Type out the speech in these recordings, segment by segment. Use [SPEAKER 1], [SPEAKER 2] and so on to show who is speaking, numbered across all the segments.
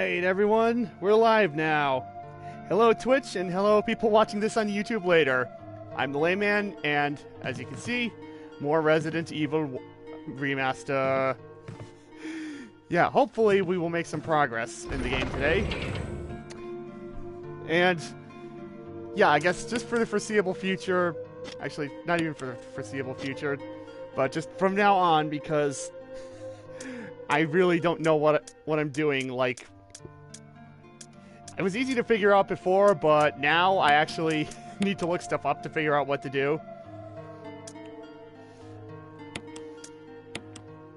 [SPEAKER 1] Alright, everyone, we're live now. Hello, Twitch, and hello, people watching this on YouTube later. I'm the Layman, and as you can see, more Resident Evil remaster. Yeah, hopefully we will make some progress in the game today. And, yeah, I guess just for the foreseeable future, actually, not even for the foreseeable future, but just from now on, because I really don't know what I'm doing. Like, it was easy to figure out before, but now I actually need to look stuff up to figure out what to do.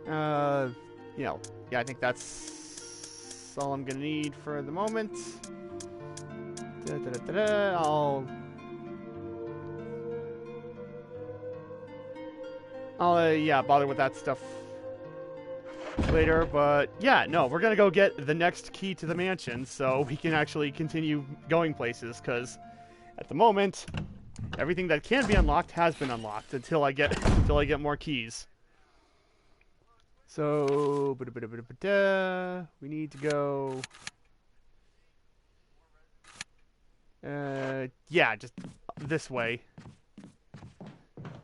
[SPEAKER 1] You know, yeah, I think that's all I'm gonna need for the moment. I'll yeah, bother with that stuff later, but yeah, no, we're gonna go get the next key to the mansion so we can actually continue going places, because at the moment everything that can be unlocked has been unlocked until I get more keys. So we need to go yeah, just this way,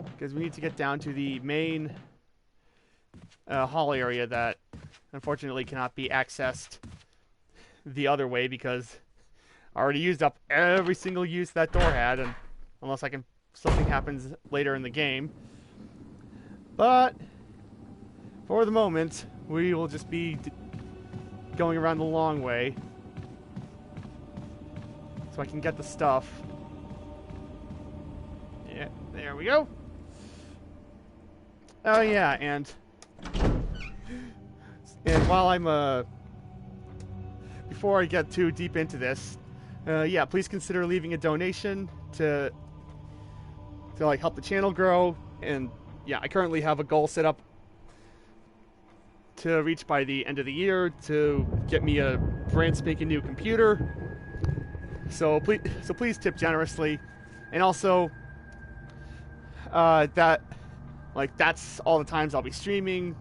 [SPEAKER 1] because we need to get down to the main hall area that unfortunately cannot be accessed the other way, because I already used up every single use that door had, and unless something happens later in the game. But for the moment, we will just be going around the long way so I can get the stuff. Yeah, there we go. Oh yeah, and while I'm before I get too deep into this, yeah, please consider leaving a donation to like help the channel grow. And yeah, I currently have a goal set up to reach by the end of the year to get me a brand spanking new computer. So please tip generously, and also that's all the times I'll be streaming: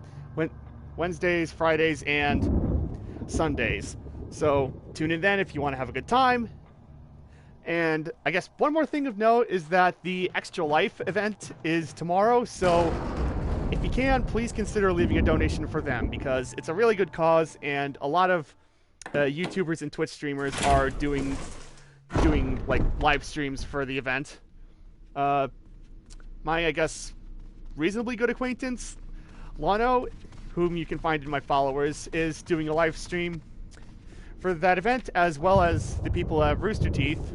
[SPEAKER 1] Wednesdays, Fridays, and Sundays. So tune in then if you want to have a good time. And I guess one more thing of note is that the Extra Life event is tomorrow, so if you can, please consider leaving a donation for them, because it's a really good cause, and a lot of YouTubers and Twitch streamers are doing like live streams for the event. My, I guess, reasonably good acquaintance, Lano, whom you can find in my followers, is doing a live stream for that event, as well as the people at Rooster Teeth.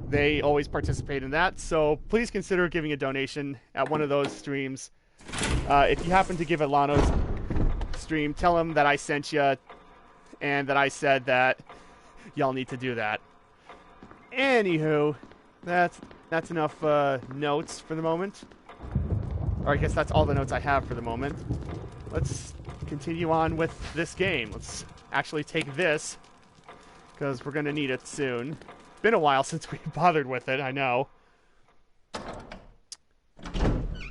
[SPEAKER 1] They always participate in that, so please consider giving a donation at one of those streams. If you happen to give at Lano's stream, tell him that I sent you, and that I said that y'all need to do that. Anywho, that's enough notes for the moment. Or I guess that's all the notes I have for the moment. Let's continue on with this game. Let's actually take this, because we're going to need it soon. Been a while since we bothered with it, I know.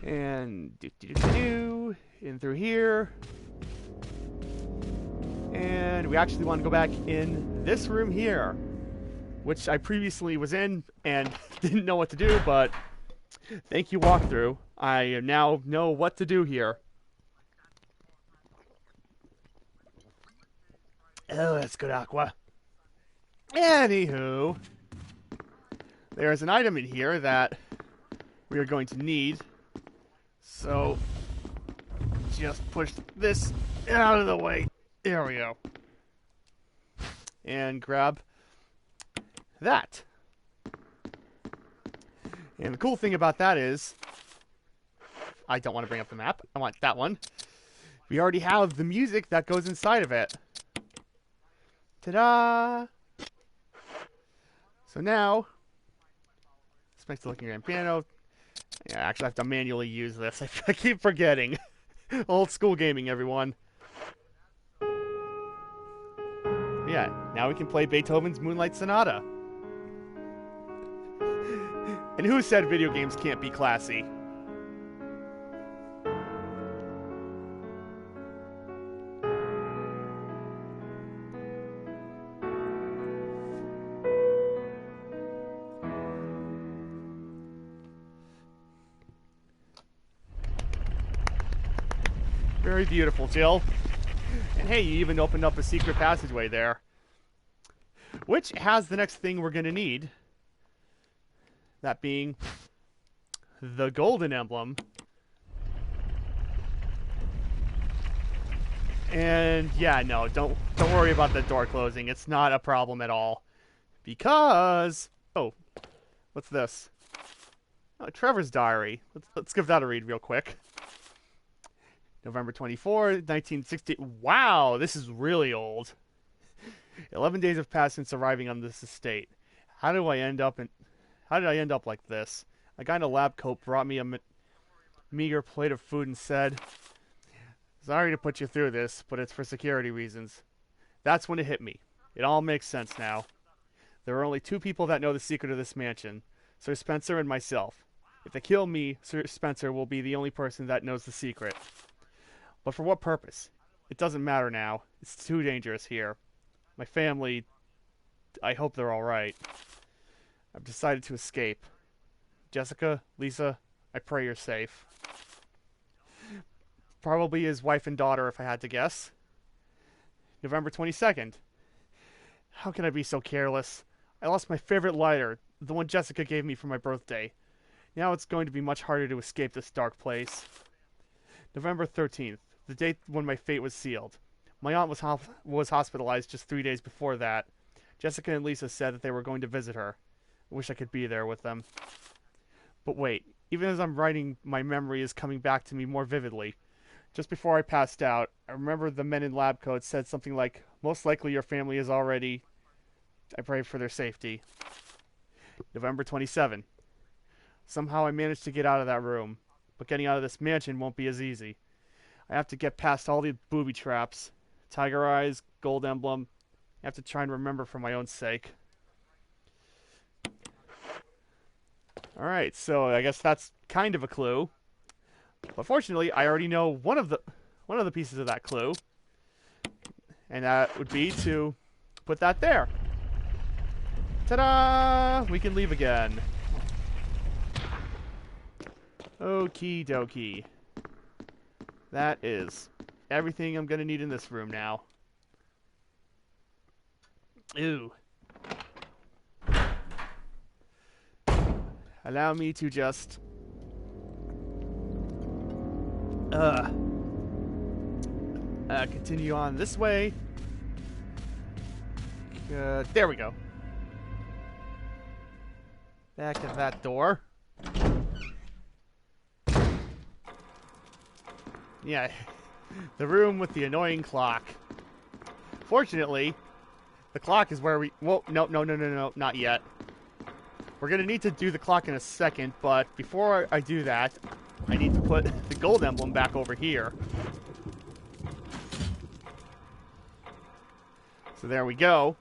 [SPEAKER 1] And in through here. And we actually want to go back in this room here, which I previously was in and didn't know what to do, but thank you, walkthrough. I now know what to do here. Oh, that's good, Aqua. Anywho, there's an item in here that we are going to need. So, just push this out of the way. There we go. And grab that. And the cool thing about that is, I don't want to bring up the map. I want that one. We already have the music that goes inside of it. Ta-da! So now, back to looking grand piano. Yeah, actually I have to manually use this. I keep forgetting. Old school gaming, everyone. Yeah, now we can play Beethoven's Moonlight Sonata. And who said video games can't be classy? Very beautiful, Jill. And hey, you even opened up a secret passageway there. Which has the next thing we're going to need. That being the golden emblem. And yeah, no, don't worry about the door closing. It's not a problem at all. Because oh, what's this? Oh, Trevor's diary. Let's give that a read real quick. November 24, 1960. Wow, this is really old. 11 days have passed since arriving on this estate. How did I end up like this? A guy in a lab coat brought me a meager plate of food and said, "Sorry to put you through this, but it's for security reasons." That's when it hit me. It all makes sense now. There are only two people that know the secret of this mansion, Sir Spencer and myself. If they kill me, Sir Spencer will be the only person that knows the secret. But for what purpose? It doesn't matter now. It's too dangerous here. My family, I hope they're alright. I've decided to escape. Jessica, Lisa, I pray you're safe. Probably his wife and daughter, if I had to guess. November 22nd. How can I be so careless? I lost my favorite lighter, the one Jessica gave me for my birthday. Now it's going to be much harder to escape this dark place. November 13th, the date when my fate was sealed. My aunt was hospitalized just 3 days before that. Jessica and Lisa said that they were going to visit her. I wish I could be there with them. But wait, even as I'm writing, my memory is coming back to me more vividly. Just before I passed out, I remember the men in lab coats said something like, "Most likely your family is already..." I pray for their safety. November 27. Somehow I managed to get out of that room, but getting out of this mansion won't be as easy. I have to get past all the booby traps. Tiger eyes, gold emblem. I have to try and remember for my own sake. Alright, so I guess that's kind of a clue. But fortunately, I already know one of the pieces of that clue. And that would be to put that there. Ta-da! We can leave again. Okie dokie. That is everything I'm going to need in this room now. Ew. Allow me to just... continue on this way. There we go. Back of that door. Yeah, the room with the annoying clock. Fortunately, the clock is where we... Well, no, not yet. We're going to need to do the clock in a second, but before I do that, I need to put the gold emblem back over here. So there we go.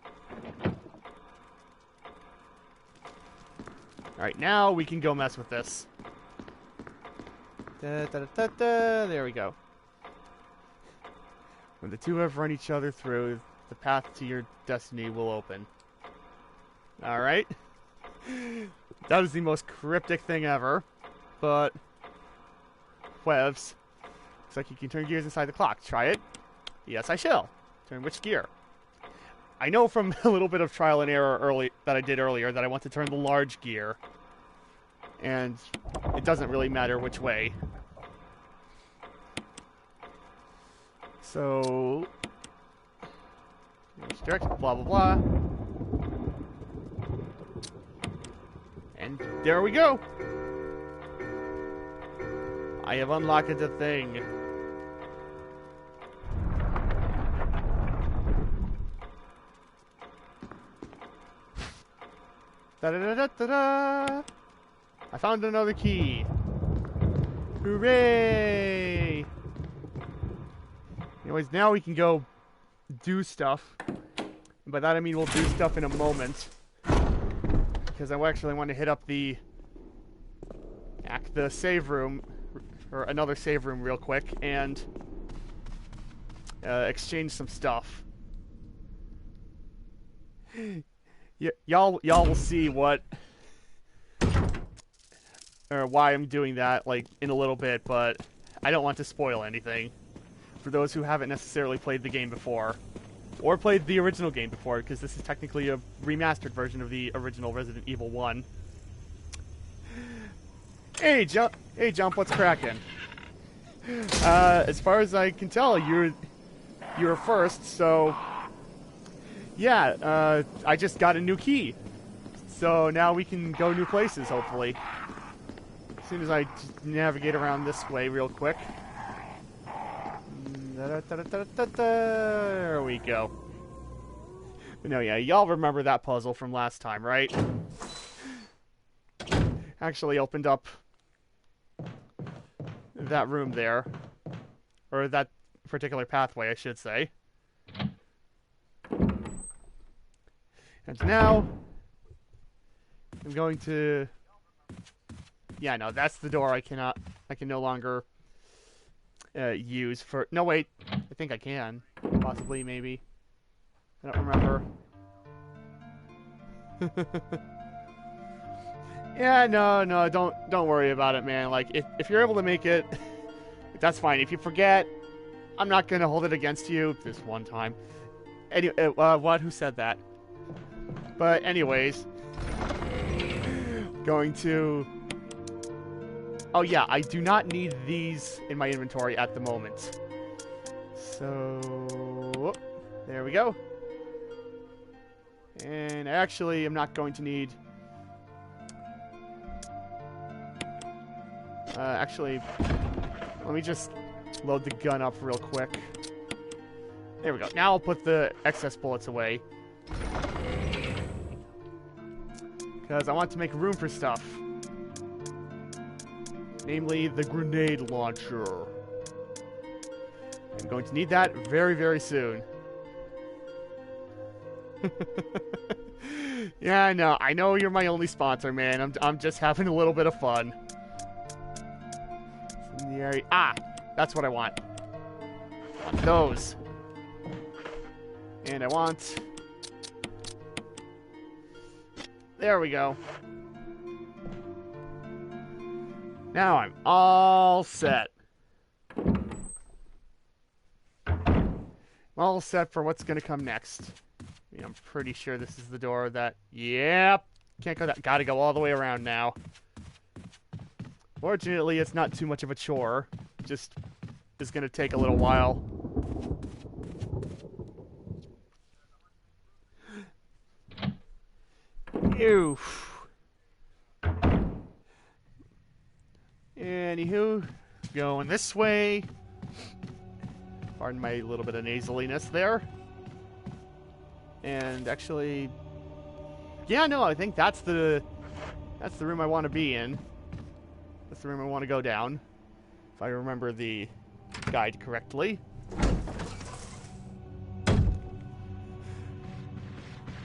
[SPEAKER 1] Alright, now we can go mess with this. There we go. When the two have run each other through, the path to your destiny will open. Alright. That is the most cryptic thing ever. But... Webs. Looks like you can turn gears inside the clock. Try it. Yes, I shall. Turn which gear? I know from a little bit of trial and error that I did earlier that I want to turn the large gear. And it doesn't really matter which way. So... Direction, blah, blah, blah. And there we go! I have unlocked the thing. Da-da-da-da-da-da! I found another key. Hooray! Anyways, now we can go do stuff. And by that I mean we'll do stuff in a moment. Because I actually want to hit up the save room, or another save room real quick, and exchange some stuff. Y'all will see what... or why I'm doing that, like, in a little bit, but I don't want to spoil anything. for those who haven't necessarily played the game before. Or played the original game before, because this is technically a remastered version of the original Resident Evil 1. Hey, Jump, what's cracking? As far as I can tell, you're first, so... Yeah, I just got a new key. So now we can go new places, hopefully. As soon as I navigate around this way real quick. There we go. But no, yeah, y'all remember that puzzle from last time, right? Actually opened up that room there. Or that particular pathway, I should say. And now, I'm going to... Yeah, no, that's the door I can no longer use for... No, wait. I think I can. Possibly, maybe. I don't remember. Yeah, no, don't worry about it, man. Like, if you're able to make it, that's fine. If you forget, I'm not going to hold it against you this one time. Anyway, what? Who said that? But anyways, going to... Oh yeah, I do not need these in my inventory at the moment. So, there we go. And actually, I'm not going to need... actually, let me just load the gun up real quick. There we go. Now I'll put the excess bullets away. Because I want to make room for stuff. Namely, the grenade launcher. I'm going to need that very, very soon. Yeah, I know you're my only sponsor, man. I'm just having a little bit of fun. In the area. Ah, that's what I want. I want those. And I want... There we go. Now I'm all set. I'm all set for what's going to come next. I mean, I'm pretty sure this is the door that... Yep. Can't go that... Gotta go all the way around now. Fortunately, it's not too much of a chore. Just is going to take a little while. Ew. Anywho, going this way. Pardon my little bit of nasaliness there. And actually, yeah, no, I think that's the room I want to be in. That's the room I want to go down, if I remember the guide correctly.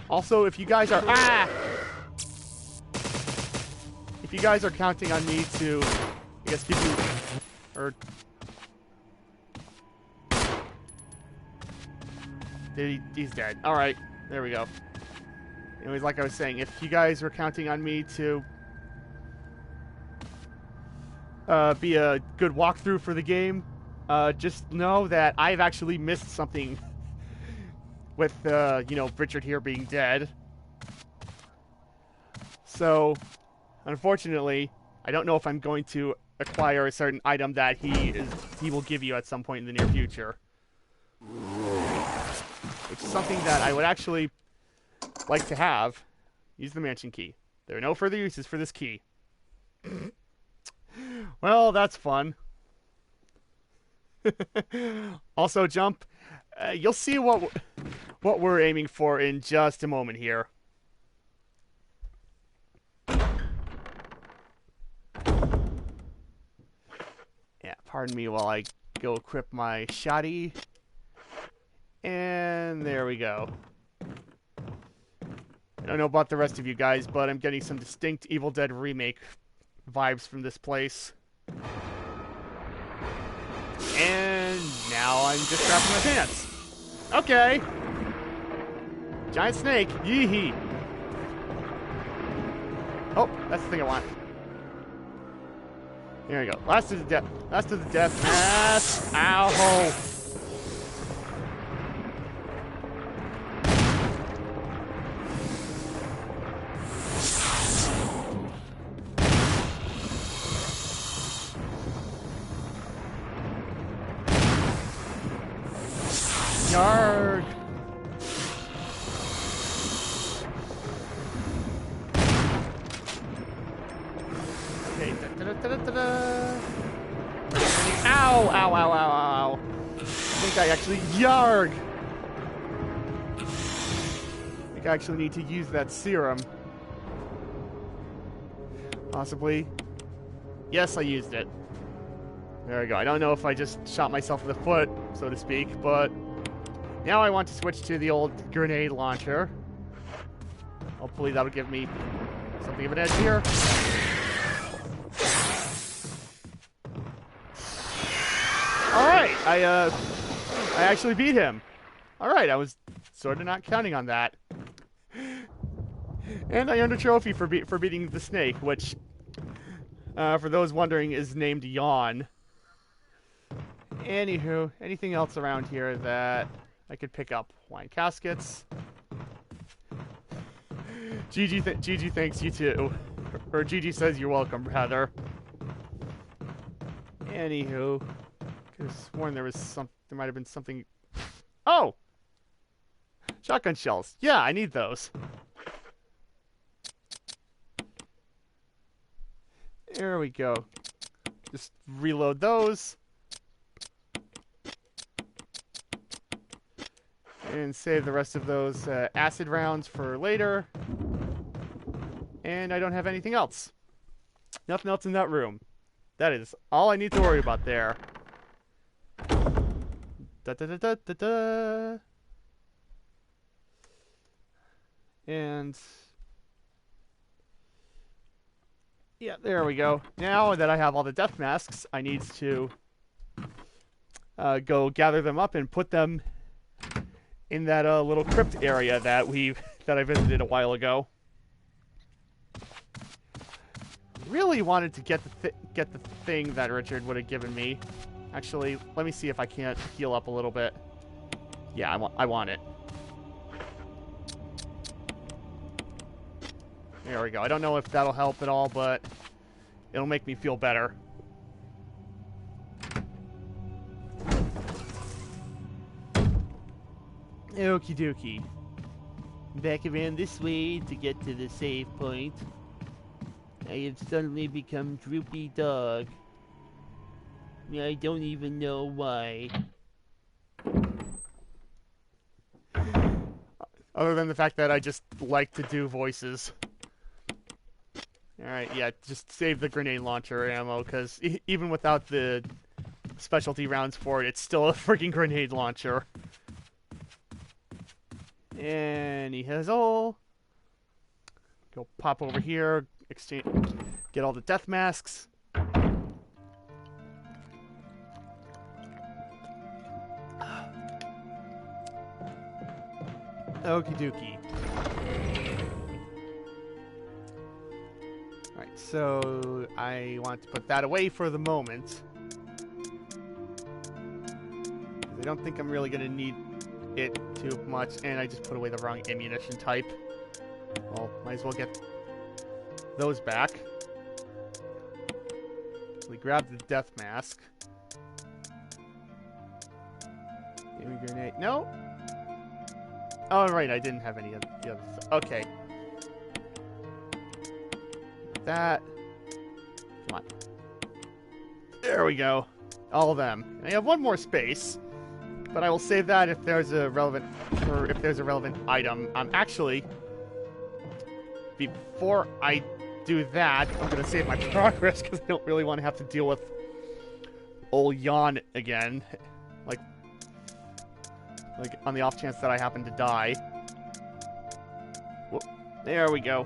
[SPEAKER 1] Also, if you guys are if you guys are counting on me to, I guess, give you, or he's dead. All right, there we go. Anyways, like I was saying, if you guys were counting on me to be a good walkthrough for the game, just know that I've actually missed something with, Richard here being dead. So, unfortunately, I don't know if I'm going to acquire a certain item that he will give you at some point in the near future. Which is something that I would actually like to have. Use the mansion key. There are no further uses for this key. Well, that's fun. Also, Jump, you'll see what we're aiming for in just a moment here. Yeah, pardon me while I go equip my shotty. And there we go. I don't know about the rest of you guys, but I'm getting some distinct Evil Dead Remake vibes from this place. And now I'm just strapping my pants. Okay. Giant snake. Yee-hee. Oh, that's the thing I want. Here we go. Last of the death. Last of the death. Mask. Ow. Yarg! Okay, da-da-da-da-da-da. Ow, ow, ow, ow, ow. I think I actually... Yarg! I think I actually need to use that serum. Possibly. Yes, I used it. There we go. I don't know if I just shot myself in the foot, so to speak, but... Now I want to switch to the old grenade launcher. Hopefully that'll give me something of an edge here. Alright, I actually beat him. Alright, I was sort of not counting on that. And I earned a trophy for beating the snake, which, for those wondering, is named Yawn. Anywho, anything else around here that I could pick up? Wine caskets. Gigi thanks you too. Or Gigi says you're welcome, rather. Anywho, could have sworn there might have been something. Oh! Shotgun shells. Yeah, I need those. There we go. Just reload those. And save the rest of those acid rounds for later. And I don't have anything else. Nothing else in that room. That is all I need to worry about there. Da-da-da-da-da-da. And... yeah, there we go. Now that I have all the death masks, I need to go gather them up and put them in that little crypt area that I visited a while ago. Really wanted to get the thing that Richard would have given me. Actually, let me see if I can't heal up a little bit. Yeah, I want it. There we go. I don't know if that'll help at all, but it'll make me feel better. Okie dokie. Back around this way to get to the save point. I have suddenly become droopy dog. I don't even know why. Other than the fact that I just like to do voices. Alright, yeah, just save the grenade launcher ammo, because even without the specialty rounds for it, it's still a freaking grenade launcher. And he has all. Go pop over here, exchange, get all the death masks. Okie dokie. Alright, so I want to put that away for the moment. I don't think I'm really going to need it too much, and I just put away the wrong ammunition type. Well, might as well get those back. We grab the death mask. Give grenade. No! Oh, right, I didn't have any of the other stuff. Okay. That. Come on. There we go. All of them. And I have one more space, but I will save that if there's a relevant, or if there's a relevant item. Actually, before I do that, I'm gonna save my progress because I don't really want to have to deal with old Yawn again. Like on the off chance that I happen to die. Whoop. There we go.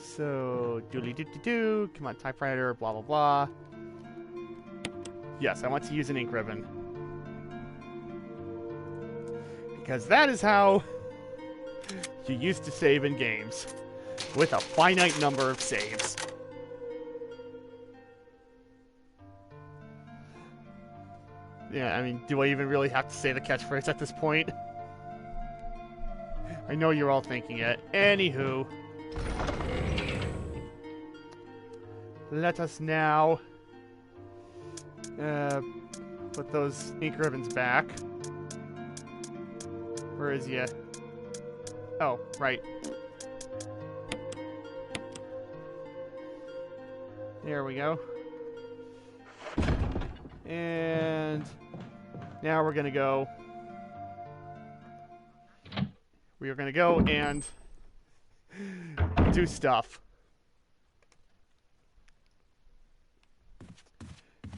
[SPEAKER 1] So, doodly-doo-doo-doo, come on, typewriter, blah, blah, blah. Yes, I want to use an ink ribbon. Because that is how you used to save in games. With a finite number of saves. Yeah, I mean, do I even really have to say the catchphrase at this point? I know you're all thinking it. Anywho. Let us now Put those ink ribbons back. Where is he? Oh, right. There we go. And now we're gonna go. We are gonna go and do stuff.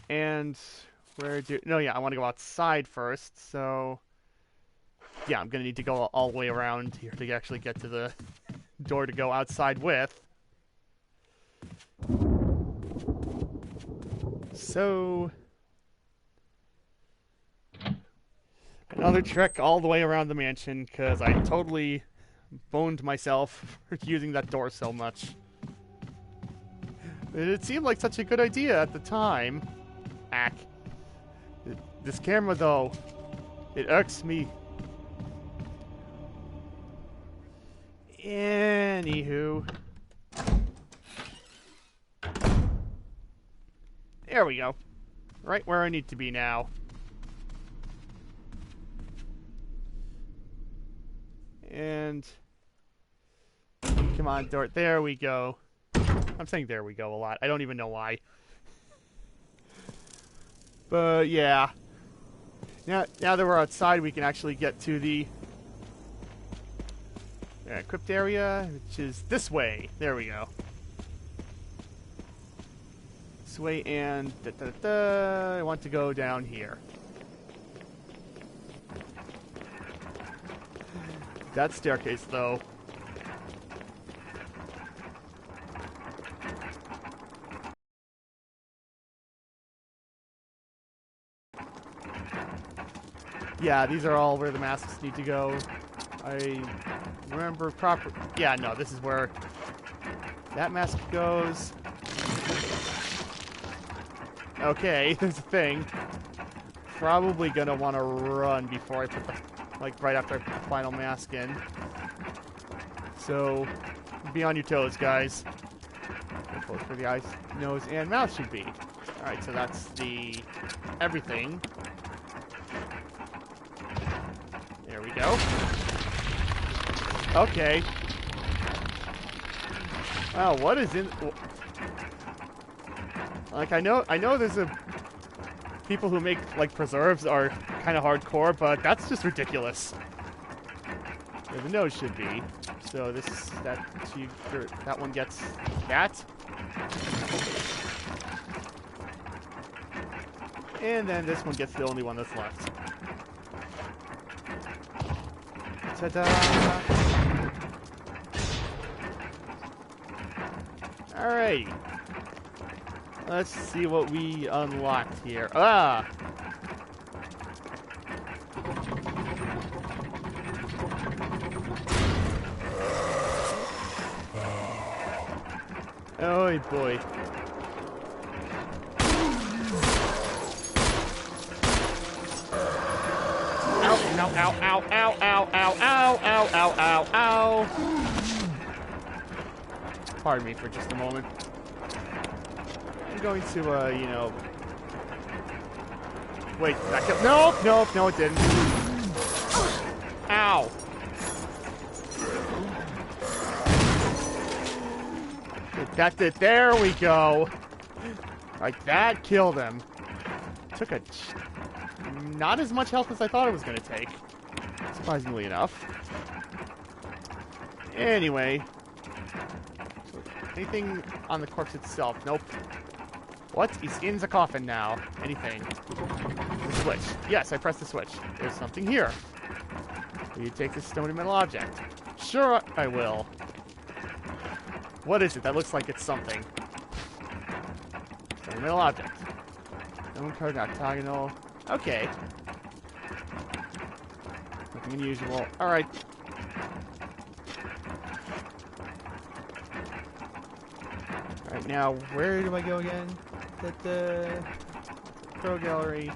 [SPEAKER 1] And I want to go outside first, so yeah, I'm gonna need to go all the way around here to actually get to the door to go outside with. So another trek all the way around the mansion, because I totally boned myself for using that door so much. It seemed like such a good idea at the time. This camera, though, it irks me. Anywho. There we go. Right where I need to be now. And come on, door. There we go. I'm saying there we go a lot. I don't even know why. But yeah. Now that we're outside, we can actually get to the crypt area, which is this way. There we go. This way, and I want to go down here. That staircase, though. Yeah, these are all where the masks need to go. I remember proper. Yeah, no, this is where that mask goes. Okay, there's a thing. Probably gonna want to run before I put the, right after I put the final mask in. So, be on your toes, guys. That's where the eyes, nose, and mouth should be. Alright, so that's the everything. There we go. Okay. Wow, what is in... Like, I know there's people who make, preserves are kind of hardcore, but that's just ridiculous. Where the nose should be. So that one gets that. And then this one gets the only one that's left. Ta-da! Alright. Let's see what we unlocked here. Ah! Oh boy. Ow, ow, ow, ow, ow, ow, ow, ow, ow, ow, ow. Pardon me for just a moment. I'm going to, Wait, that killed. No, it didn't. Ow. There we go. Like, that killed him. Took not as much health as I thought it was going to take. Surprisingly enough. Anyway. Anything on the corpse itself? Nope. What? He's in the coffin now. Anything. The switch. Yes, I pressed the switch. There's something here. Will you take this stone metal object? Sure, I will. What is it? That looks like it's something. Stone metal object. Stone card octagonal. Okay. Nothing unusual. Alright. Alright, now, where do I go again? The Pro Gallery.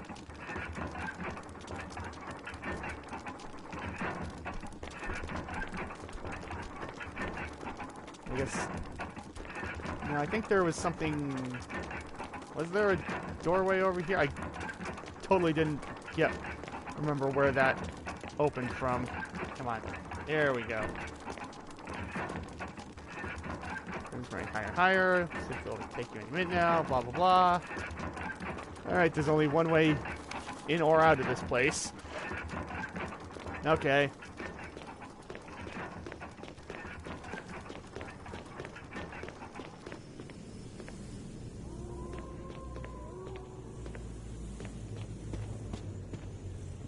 [SPEAKER 1] I guess... No, I think there was something Was there a doorway over here? I totally didn't remember where that opened from. Come on. There we go. It's running higher and higher. See if it'll take you any minute now. Blah, blah, blah. Alright, there's only one way in or out of this place. Okay.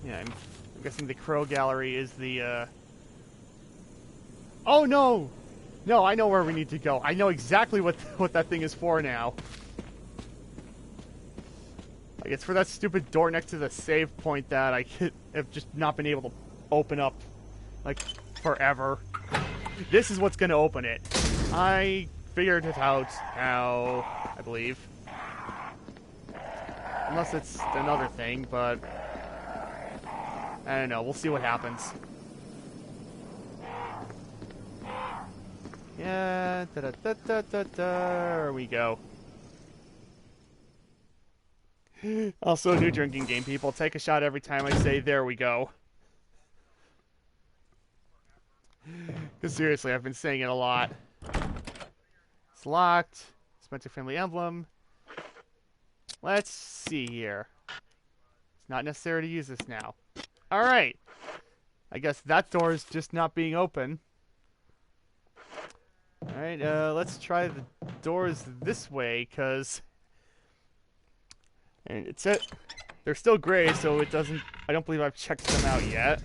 [SPEAKER 1] Yeah, I'm guessing the Crow Gallery is the, Oh, no! No, I know where we need to go. I know exactly what that thing is for now. Like, it's for that stupid door next to the save point that I have just not been able to open up, like, forever. This is what's gonna open it. I figured it out how, I believe. Unless it's another thing, but I don't know. We'll see what happens. Yeah, there we go. Also, a new drinking game, people. Take a shot every time I say, there we go. Because seriously, I've been saying it a lot. It's locked. Spencer Family Emblem. Let's see here. It's not necessary to use this now. Alright. I guess that door is just not being open. Alright, let's try the doors this way, because... And it's it. They're still gray, so it doesn't... I don't believe I've checked them out yet.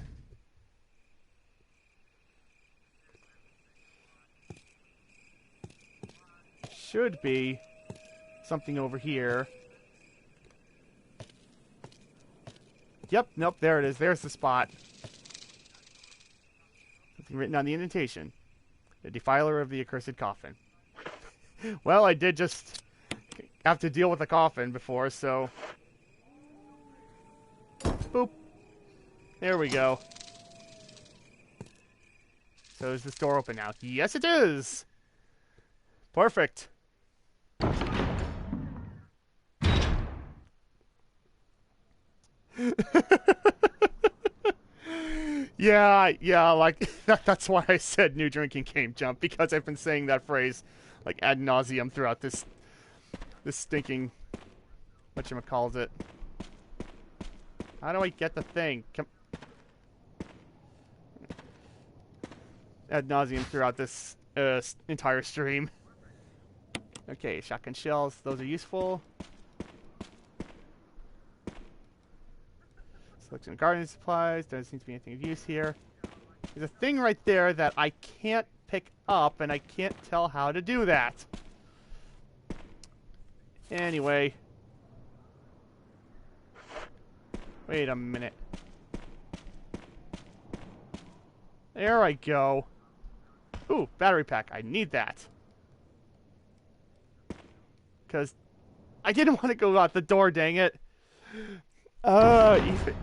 [SPEAKER 1] Should be something over here. Yep, nope, there it is. There's the spot. Something written on the indentation. The defiler of the accursed coffin. Well, I did just have to deal with a coffin before, so... Boop. There we go. So is this door open now? Yes, it is! Perfect. Yeah, like, that's why I said new drinking game jump, because I've been saying that phrase, like, ad nauseum throughout this stinking, whatchamacallit. How do I get the thing? Ad nauseum throughout this, entire stream. Okay, shotgun shells, those are useful. Selection of gardening supplies, doesn't seem to be anything of use here. There's a thing right there that I can't pick up, and I can't tell how to do that. Anyway. Wait a minute. There I go. Ooh, battery pack. I need that. Because I didn't want to go out the door, dang it.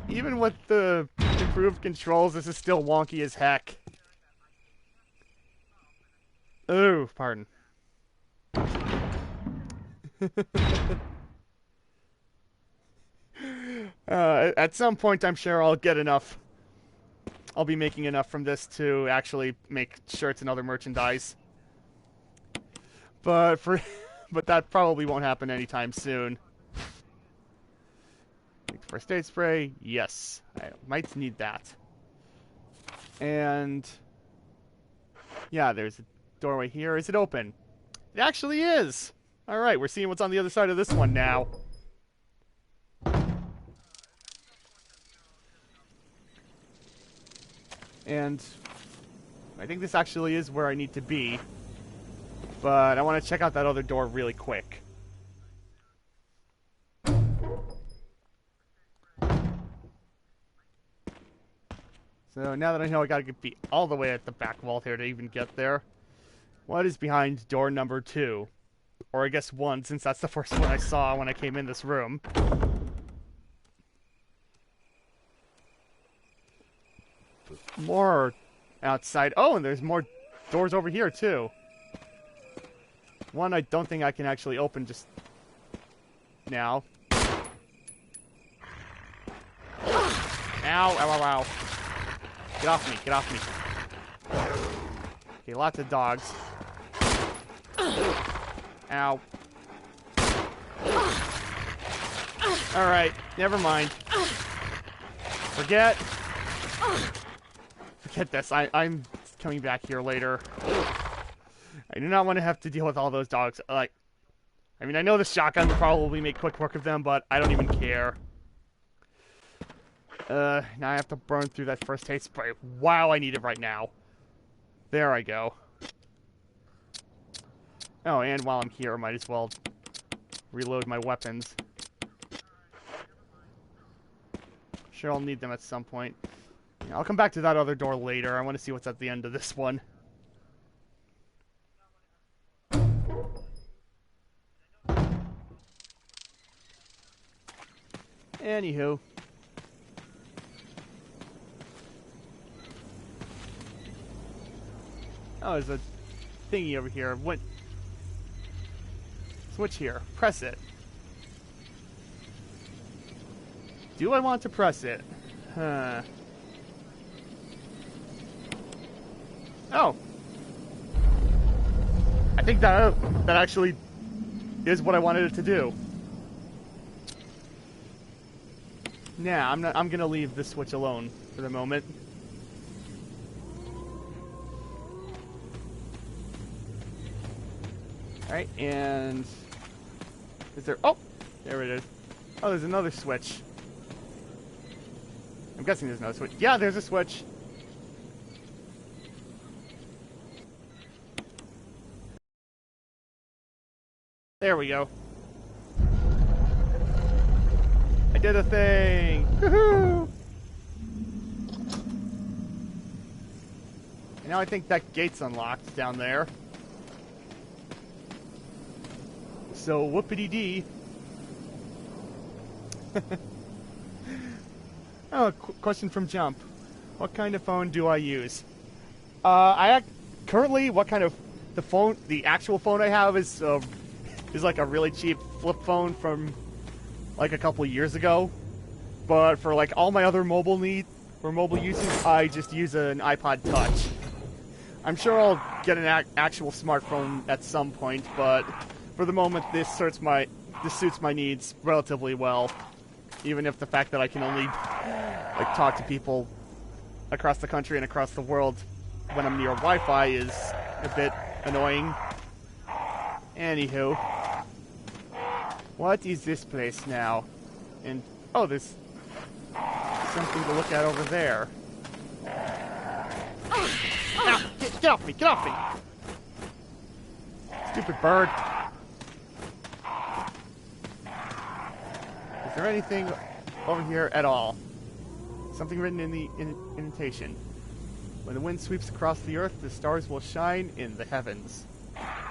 [SPEAKER 1] Even with the improved controls, this is still wonky as heck. Oh, pardon. At some point, I'm sure I'll get enough. I'll be making enough from this to actually make shirts and other merchandise. But that probably won't happen anytime soon. First aid spray, yes. I might need that. And... yeah, there's a doorway here. Is it open? It actually is! Alright, we're seeing what's on the other side of this one now. And... I think this actually is where I need to be. But I want to check out that other door really quick. So now that I know I gotta be all the way at the back wall here to even get there. What is behind door number 2? Or I guess 1, since that's the first one I saw when I came in this room. More outside. Oh, and there's more doors over here too. One I don't think I can actually open just now. Ow, ow, ow, ow. Get off me, get off me. Okay, lots of dogs. Ow. Alright, never mind. Forget this. I'm coming back here later. I do not want to have to deal with all those dogs. Like, I mean, I know the shotgun will probably make quick work of them, but I don't even care. Now I have to burn through that first aid spray. Wow, I need it right now. There I go. Oh, and while I'm here, I might as well reload my weapons. Sure, I'll need them at some point. Yeah, I'll come back to that other door later. I want to see what's at the end of this one. Anywho. Oh, there's a thingy over here. What? Switch here. Press it. Do I want to press it? Huh. Oh. I think that actually is what I wanted it to do. Nah, I'm gonna leave this switch alone for the moment. Alright, and is there, oh, there it is. Oh, there's another switch. I'm guessing there's no switch. Yeah, there's a switch. There we go. I did a thing! Woohoo! And now I think that gate's unlocked down there. So, whoopity-dee. Oh, question from Jump. What kind of phone do I use? Currently, what kind of the actual phone I have is like a really cheap flip phone from like a couple of years ago. But for like all my other mobile uses, I just use an iPod Touch. I'm sure I'll get an actual smartphone at some point, but for the moment, this suits my needs relatively well. Even if the fact that I can only like talk to people across the country and across the world when I'm near Wi-Fi is a bit annoying. Anywho, what is this place now? And oh, there's something to look at over there. Ah, get off me! Get off me! Stupid bird. Is there anything over here at all? Something written in the indentation. When the wind sweeps across the earth, the stars will shine in the heavens.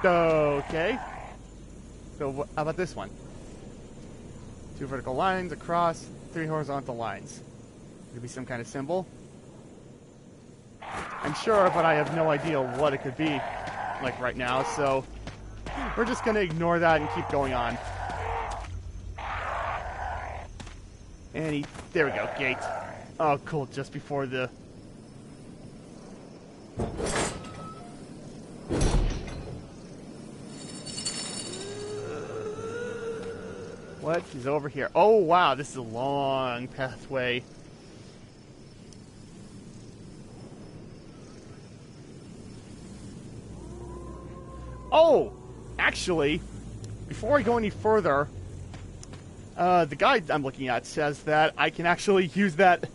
[SPEAKER 1] Okay. So how about this one? 2 vertical lines across, 3 horizontal lines. Could be some kind of symbol. I'm sure, but I have no idea what it could be like right now, so we're just gonna ignore that and keep going on. And there we go, gate. Oh, cool, just before the... What is over here? Oh, wow, this is a long pathway. Oh, actually, before I go any further, the guide I'm looking at says that I can actually use that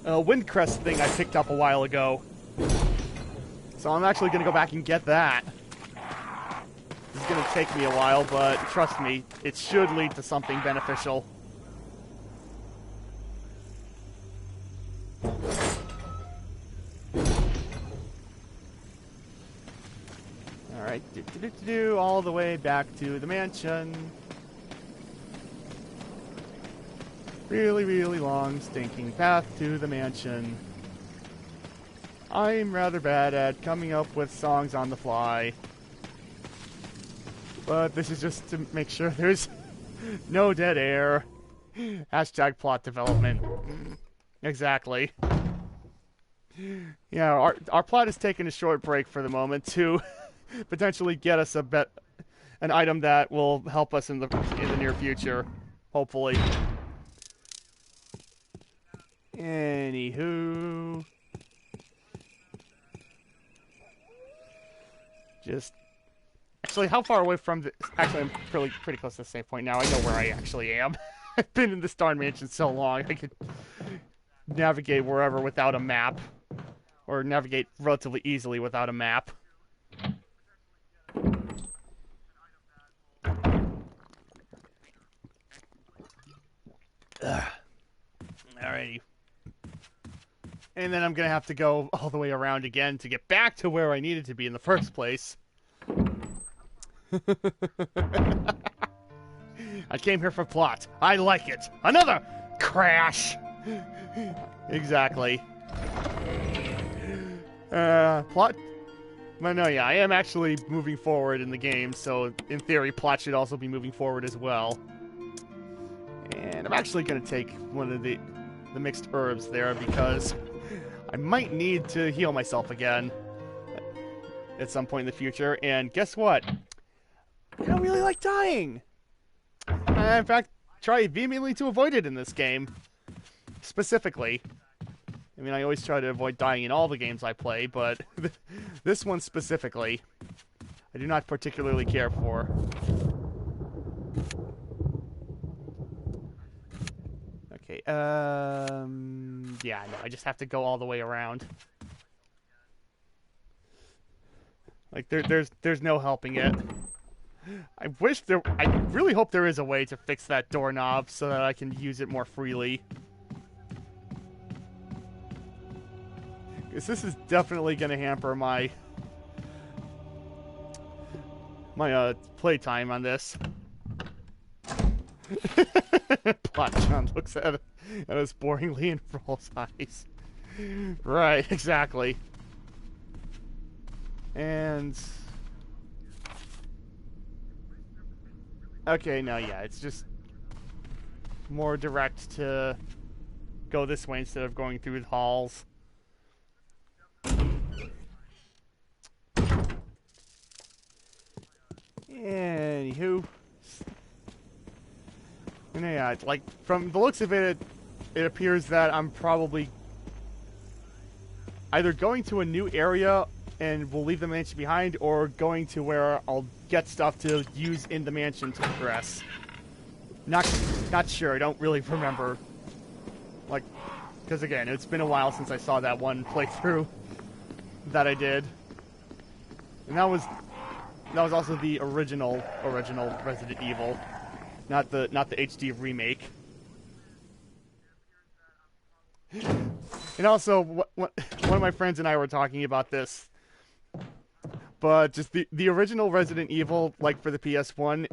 [SPEAKER 1] Windcrest thing I picked up a while ago. So I'm actually going to go back and get that. This is going to take me a while, but trust me, it should lead to something beneficial. Alright, all the way back to the mansion. Really, really long, stinking path to the mansion. I'm rather bad at coming up with songs on the fly. But this is just to make sure there's No dead air. Hashtag plot development. Exactly. Yeah, our plot is taking a short break for the moment to potentially get us an item that will help us in the near future, hopefully. Anywho, just actually, how far away from the? Actually, I'm pretty close to the same point now. I know where I actually am. I've been in this darn mansion so long, I could navigate wherever without a map, or navigate relatively easily without a map. Alrighty. And then I'm gonna have to go all the way around again to get back to where I needed to be in the first place. I came here for plot. I like it. Another crash. Exactly. Plot. Well, no, yeah, I am actually moving forward in the game, so in theory, plot should also be moving forward as well. And I'm actually gonna take one of the mixed herbs there because I might need to heal myself again at some point in the future. And guess what? I don't really like dying. I, in fact, try vehemently to avoid it in this game. Specifically. I mean, I always try to avoid dying in all the games I play, but this one specifically, I do not particularly care for. Okay, yeah, no, I just have to go all the way around. Like, there's no helping it. I really hope there is a way to fix that doorknob so that I can use it more freely. Because this is definitely going to hamper my playtime on this. Plot John looks at us boringly and rolls eyes. Right, exactly. And okay, no, yeah, it's just more direct to go this way instead of going through the halls. Anywho, and yeah, like from the looks of it, it appears that I'm probably either going to a new area and will leave the mansion behind, or going to where I'll get stuff to use in the mansion to progress. Not sure. I don't really remember. Like, because again, it's been a while since I saw that one playthrough that I did, and that was also the original Resident Evil, not the HD remake. And also, one of my friends and I were talking about this, but just the original Resident Evil, like for the PS1,